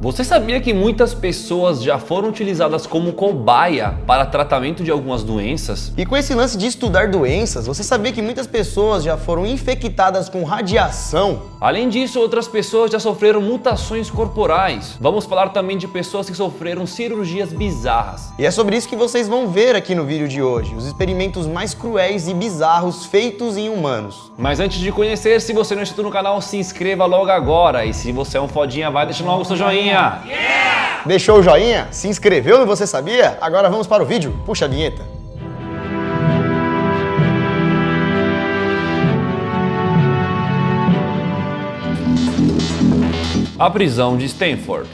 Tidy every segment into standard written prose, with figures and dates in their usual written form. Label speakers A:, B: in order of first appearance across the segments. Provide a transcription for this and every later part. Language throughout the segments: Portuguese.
A: Você sabia que muitas pessoas já foram utilizadas como cobaia para tratamento de algumas doenças?
B: E com esse lance de estudar doenças, você sabia que muitas pessoas já foram infectadas com radiação?
A: Além disso, outras pessoas já sofreram mutações corporais. Vamos falar também de pessoas que sofreram cirurgias bizarras.
B: E é sobre isso que vocês vão ver aqui no vídeo de hoje, os experimentos mais cruéis e bizarros feitos em humanos.
A: Mas antes de conhecer, se você não é inscrito no canal, se inscreva logo agora. E se você é um fodinha, vai deixando logo o seu joinha.
B: Yeah! Deixou o joinha? Se inscreveu no Você Sabia? Agora vamos para o vídeo. Puxa a vinheta.
A: A prisão de Stanford.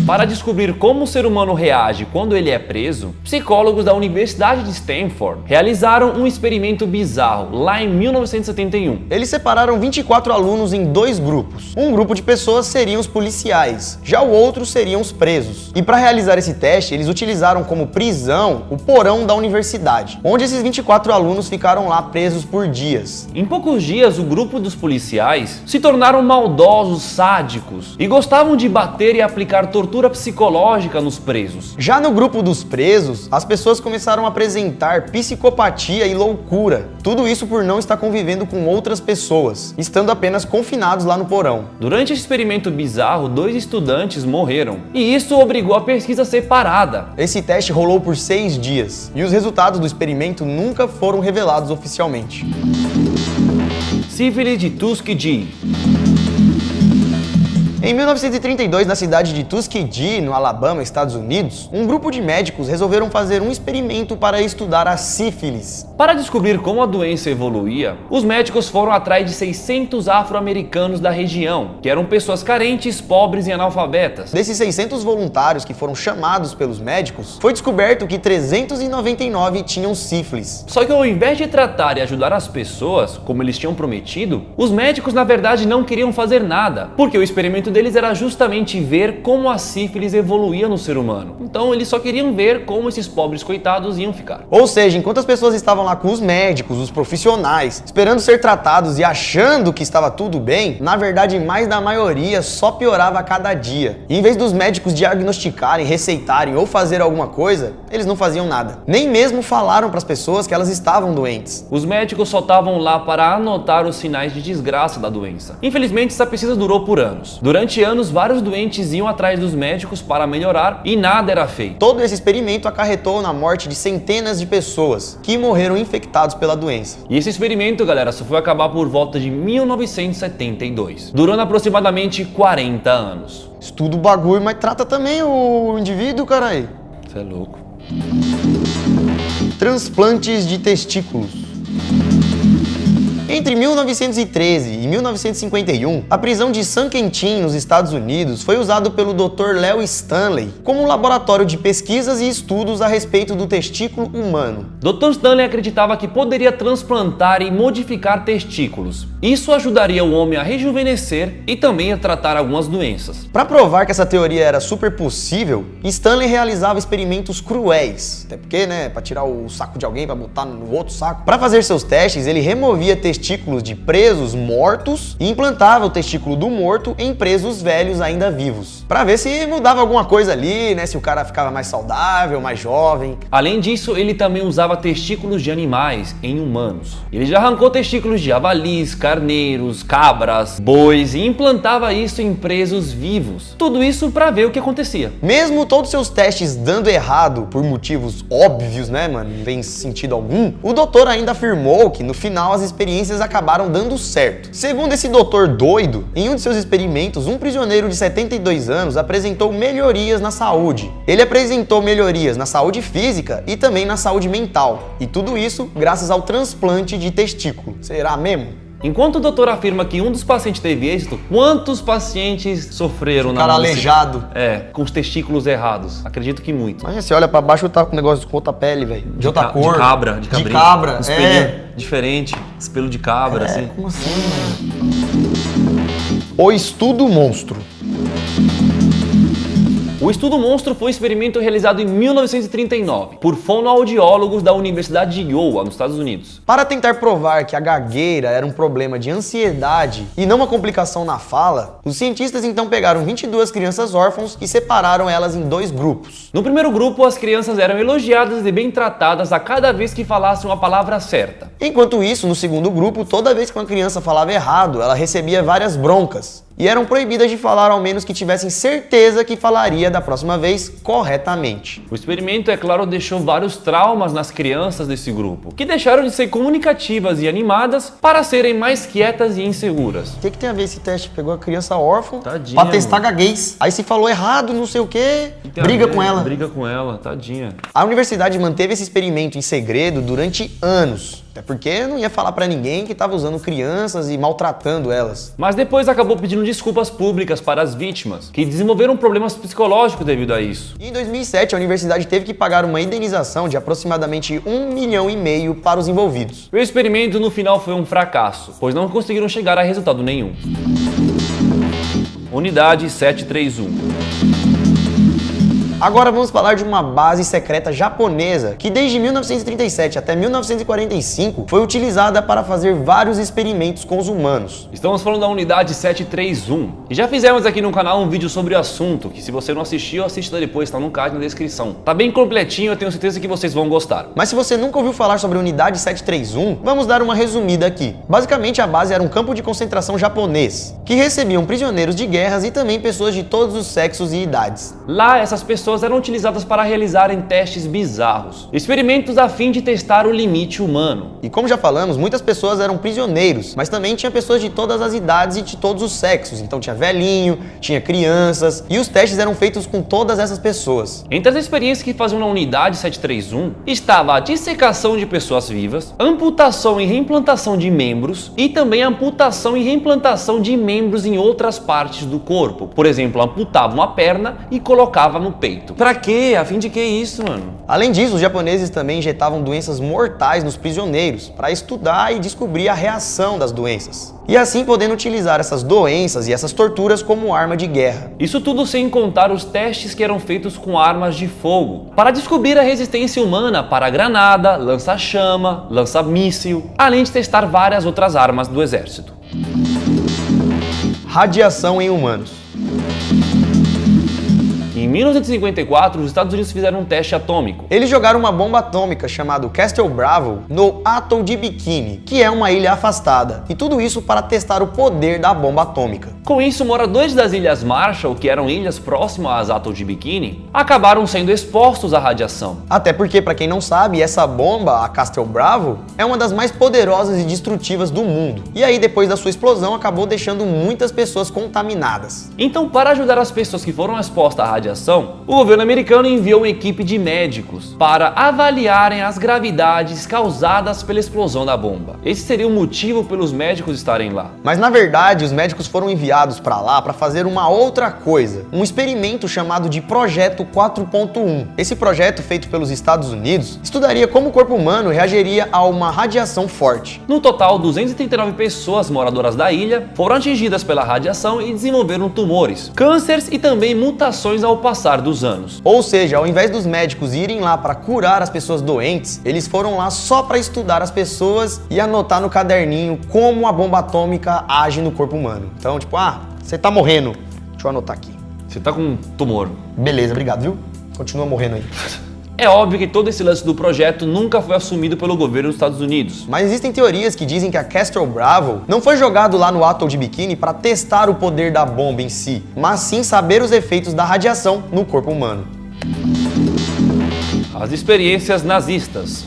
A: Para descobrir como o ser humano reage quando ele é preso, psicólogos da Universidade de Stanford realizaram um experimento bizarro lá em 1971.
B: Eles separaram 24 alunos em dois grupos. Um grupo de pessoas seriam os policiais, já o outro seriam os presos. E para realizar esse teste, eles utilizaram como prisão o porão da universidade, onde esses 24 alunos ficaram lá presos por dias.
A: Em poucos dias, o grupo dos policiais se tornaram maldosos, sádicos e gostavam de bater e aplicar tortura psicológica nos presos.
B: Já no grupo dos presos, as pessoas começaram a apresentar psicopatia e loucura. Tudo isso por não estar convivendo com outras pessoas, estando apenas confinados lá no porão.
A: Durante esse experimento bizarro, 2 estudantes morreram, e isso obrigou a pesquisa a ser parada.
B: Esse teste rolou por 6 dias, e os resultados do experimento nunca foram revelados oficialmente.
A: Sífilis de Tuskegee.
B: Em 1932, na cidade de Tuskegee, no Alabama, Estados Unidos, um grupo de médicos resolveram fazer um experimento para estudar a sífilis.
A: Para descobrir como a doença evoluía, os médicos foram atrás de 600 afro-americanos da região, que eram pessoas carentes, pobres e analfabetas.
B: Desses 600 voluntários que foram chamados pelos médicos, foi descoberto que 399 tinham sífilis.
A: Só que ao invés de tratar e ajudar as pessoas, como eles tinham prometido, os médicos na verdade não queriam fazer nada, porque o experimento deles era justamente ver como a sífilis evoluía no ser humano. Então eles só queriam ver como esses pobres coitados iam ficar.
B: Ou seja, enquanto as pessoas estavam lá com os médicos, os profissionais, esperando ser tratados e achando que estava tudo bem, na verdade mais da maioria só piorava a cada dia. E em vez dos médicos diagnosticarem, receitarem ou fazer alguma coisa, eles não faziam nada. Nem mesmo falaram para as pessoas que elas estavam doentes.
A: Os médicos só estavam lá para anotar os sinais de desgraça da doença. Infelizmente essa pesquisa durou por anos. Durante anos, vários doentes iam atrás dos médicos para melhorar e nada era feito.
B: Todo esse experimento acarretou na morte de centenas de pessoas que morreram infectados pela doença.
A: E esse experimento, galera, só foi acabar por volta de 1972, durando aproximadamente 40 anos.
B: Estuda o bagulho, mas trata também o indivíduo, caralho.
A: Você é louco.
B: Transplantes de testículos. Entre 1913 e 1951, a prisão de San Quentin, nos Estados Unidos, foi usada pelo Dr. Leo Stanley como um laboratório de pesquisas e estudos a respeito do testículo humano.
A: Dr. Stanley acreditava que poderia transplantar e modificar testículos. Isso ajudaria o homem a rejuvenescer e também a tratar algumas doenças.
B: Para provar que essa teoria era super possível, Stanley realizava experimentos cruéis. Até porque, né, para tirar o saco de alguém para botar no outro saco. Para fazer seus testes, ele removia testículos de presos mortos e implantava o testículo do morto em presos velhos ainda vivos, para ver se mudava alguma coisa ali, né, se o cara ficava mais saudável, mais jovem.
A: Além disso, ele também usava testículos de animais em humanos. Ele já arrancou testículos de javalis, carneiros, cabras, bois e implantava isso em presos vivos. Tudo isso para ver o que acontecia.
B: Mesmo todos seus testes dando errado por motivos óbvios, né, mano, não tem sentido algum, o doutor ainda afirmou que no final as experiências acabaram dando certo. Segundo esse doutor doido, em um de seus experimentos, um prisioneiro de 72 anos apresentou melhorias na saúde. Ele apresentou melhorias na saúde física e também na saúde mental. E tudo isso graças ao transplante de testículo. Será mesmo?
A: Enquanto o doutor afirma que um dos pacientes teve êxito, quantos pacientes sofreram na
B: cara aleijado?
A: Com os testículos errados. Acredito que muito.
B: Mas você olha pra baixo, tá com um negócio com outra pele, velho. De outra cor.
A: De cabra, de cabrinho.
B: De cabra,
A: diferente. Espelho de cabra, assim.
B: Como assim, mano? O estudo monstro.
A: O estudo monstro foi um experimento realizado em 1939 por fonoaudiólogos da Universidade de Iowa, nos Estados Unidos.
B: Para tentar provar que a gagueira era um problema de ansiedade e não uma complicação na fala, os cientistas então pegaram 22 crianças órfãos e separaram elas em 2 grupos.
A: No primeiro grupo, as crianças eram elogiadas e bem tratadas a cada vez que falassem a palavra certa.
B: Enquanto isso, no segundo grupo, toda vez que uma criança falava errado, ela recebia várias broncas. E eram proibidas de falar ao menos que tivessem certeza que falaria da próxima vez corretamente.
A: O experimento, é claro, deixou vários traumas nas crianças desse grupo, que deixaram de ser comunicativas e animadas para serem mais quietas e inseguras.
B: O que tem a ver esse teste? Pegou a criança órfã
A: Tadinha,
B: pra testar gaguez. Aí se falou errado, não sei o quê, briga com ela.
A: Briga com ela, tadinha.
B: A universidade manteve esse experimento em segredo durante anos. Até porque não ia falar pra ninguém que estava usando crianças e maltratando elas.
A: Mas depois acabou pedindo desculpas públicas para as vítimas, que desenvolveram problemas psicológicos devido a isso.
B: E em 2007, a universidade teve que pagar uma indenização de aproximadamente 1,5 milhão para os envolvidos.
A: O experimento no final foi um fracasso, pois não conseguiram chegar a resultado nenhum. Unidade 731.
B: Agora vamos falar de uma base secreta japonesa que desde 1937 até 1945 foi utilizada para fazer vários experimentos com os humanos.
A: Estamos falando da unidade 731 e já fizemos aqui no canal um vídeo sobre o assunto, que se você não assistiu, assista depois, tá no card na descrição. Tá bem completinho, eu tenho certeza que vocês vão gostar.
B: Mas se você nunca ouviu falar sobre a unidade 731, vamos dar uma resumida aqui. Basicamente a base era um campo de concentração japonês, que recebiam prisioneiros de guerras e também pessoas de todos os sexos e idades.
A: Lá, essas pessoas eram utilizadas para realizarem testes bizarros, experimentos a fim de testar o limite humano.
B: E como já falamos, muitas pessoas eram prisioneiros, mas também tinha pessoas de todas as idades e de todos os sexos. Então tinha velhinho, tinha crianças, e os testes eram feitos com todas essas pessoas.
A: Entre as experiências que faziam na unidade 731, estava a dissecação de pessoas vivas, amputação e reimplantação de membros, e também amputação e reimplantação de membros em outras partes do corpo. Por exemplo, amputava uma perna e colocava no peito. Pra quê? A fim de que isso, mano?
B: Além disso, os japoneses também injetavam doenças mortais nos prisioneiros para estudar e descobrir a reação das doenças. E assim podendo utilizar essas doenças e essas torturas como arma de guerra.
A: Isso tudo sem contar os testes que eram feitos com armas de fogo, para descobrir a resistência humana para granada, lança-chama, lança-míssil, além de testar várias outras armas do exército.
B: Radiação em humanos.
A: Em 1954, os Estados Unidos fizeram um teste atômico.
B: Eles jogaram uma bomba atômica chamada Castle Bravo no atol de Bikini, que é uma ilha afastada, e tudo isso para testar o poder da bomba atômica.
A: Com isso, moradores das Ilhas Marshall, que eram ilhas próximas às atol de Bikini, acabaram sendo expostos à radiação.
B: Até porque, para quem não sabe, essa bomba, a Castle Bravo, é uma das mais poderosas e destrutivas do mundo. E aí, depois da sua explosão, acabou deixando muitas pessoas contaminadas.
A: Então, para ajudar as pessoas que foram expostas à radiação, o governo americano enviou uma equipe de médicos para avaliarem as gravidades causadas pela explosão da bomba. Esse seria o motivo pelos médicos estarem lá.
B: Mas na verdade, os médicos foram enviados para lá para fazer uma outra coisa, um experimento chamado de Projeto 4.1. Esse projeto, feito pelos Estados Unidos, estudaria como o corpo humano reagiria a uma radiação forte.
A: No total, 239 pessoas moradoras da ilha foram atingidas pela radiação e desenvolveram tumores, cânceres e também mutações ao passar dos anos.
B: Ou seja, ao invés dos médicos irem lá para curar as pessoas doentes, eles foram lá só para estudar as pessoas e anotar no caderninho como a bomba atômica age no corpo humano. Então, tipo, você tá morrendo. Deixa eu anotar aqui.
A: Você tá com um tumor.
B: Beleza, obrigado, viu? Continua morrendo aí.
A: É óbvio que todo esse lance do projeto nunca foi assumido pelo governo dos Estados Unidos.
B: Mas existem teorias que dizem que a Castle Bravo não foi jogado lá no atol de Bikini para testar o poder da bomba em si, mas sim saber os efeitos da radiação no corpo humano.
A: As experiências nazistas.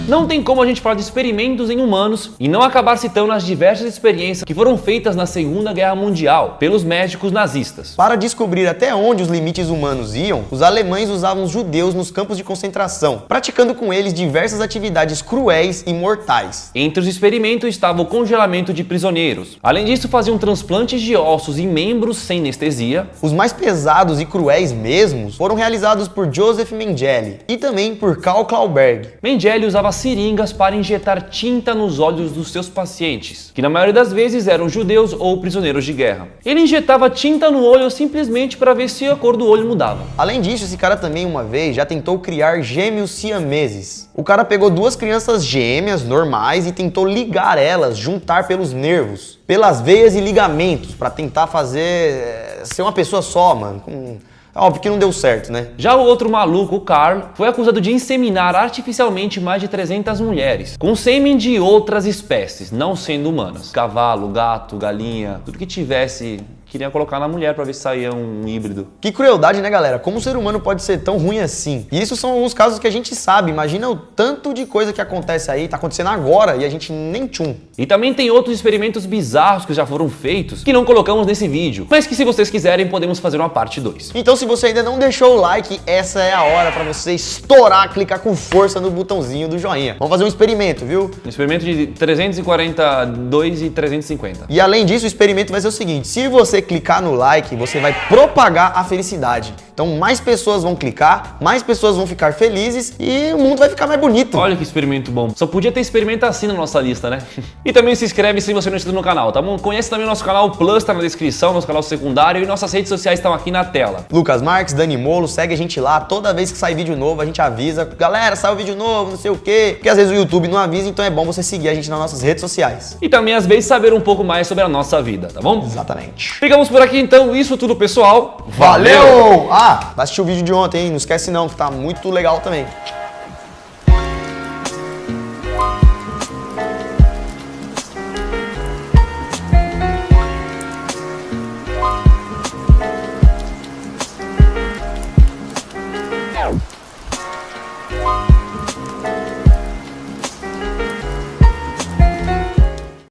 A: Não tem como a gente falar de experimentos em humanos e não acabar citando as diversas experiências que foram feitas na Segunda Guerra Mundial pelos médicos nazistas.
B: Para descobrir até onde os limites humanos iam, os alemães usavam os judeus nos campos de concentração, praticando com eles diversas atividades cruéis e mortais.
A: Entre os experimentos estava o congelamento de prisioneiros. Além disso, faziam transplantes de ossos e membros sem anestesia.
B: Os mais pesados e cruéis mesmos foram realizados por Joseph Mengele e também por Karl Clauberg.
A: Mengele usava seringas para injetar tinta nos olhos dos seus pacientes, que na maioria das vezes eram judeus ou prisioneiros de guerra. Ele injetava tinta no olho simplesmente para ver se a cor do olho mudava.
B: Além disso, esse cara também uma vez já tentou criar gêmeos siameses. O cara pegou duas crianças gêmeas normais e tentou ligar elas, juntar pelos nervos, pelas veias e ligamentos, para tentar fazer ser uma pessoa só, mano. Óbvio que não deu certo, né?
A: Já o outro maluco, o Carl, foi acusado de inseminar artificialmente mais de 300 mulheres, com sêmen de outras espécies, não sendo humanas. Cavalo, gato, galinha, tudo que tivesse, queria colocar na mulher pra ver se saía um híbrido.
B: Que crueldade, né, galera? Como o ser humano pode ser tão ruim assim? E isso são alguns casos que a gente sabe. Imagina o tanto de coisa que acontece aí, tá acontecendo agora e a gente nem tchum.
A: E também tem outros experimentos bizarros que já foram feitos, que não colocamos nesse vídeo, mas que se vocês quiserem podemos fazer uma parte 2.
B: Então se você ainda não deixou o like, essa é a hora pra você estourar, clicar com força no botãozinho do joinha. Vamos fazer um experimento, viu?
A: Um experimento de 342 e 350.
B: E além disso, o experimento vai ser o seguinte: se você clicar no like, você vai propagar a felicidade. Então mais pessoas vão clicar, mais pessoas vão ficar felizes e o mundo vai ficar mais bonito.
A: Olha que experimento bom. Só podia ter experimento assim na nossa lista, né? E também se inscreve se você não é inscrito no canal, tá bom? Conhece também o nosso canal Plus, tá na descrição, nosso canal secundário, e nossas redes sociais estão aqui na tela.
B: Lucas Marques, Dani Molo, segue a gente lá. Toda vez que sai vídeo novo, a gente avisa. Galera, saiu vídeo novo, não sei o quê. Porque às vezes o YouTube não avisa, então é bom você seguir a gente nas nossas redes sociais.
A: E também às vezes saber um pouco mais sobre a nossa vida, tá bom?
B: Exatamente.
A: Ficamos por aqui então, isso tudo pessoal.
B: Valeu! Ah, vai assistir o vídeo de ontem, hein? Não esquece não, que tá muito legal também.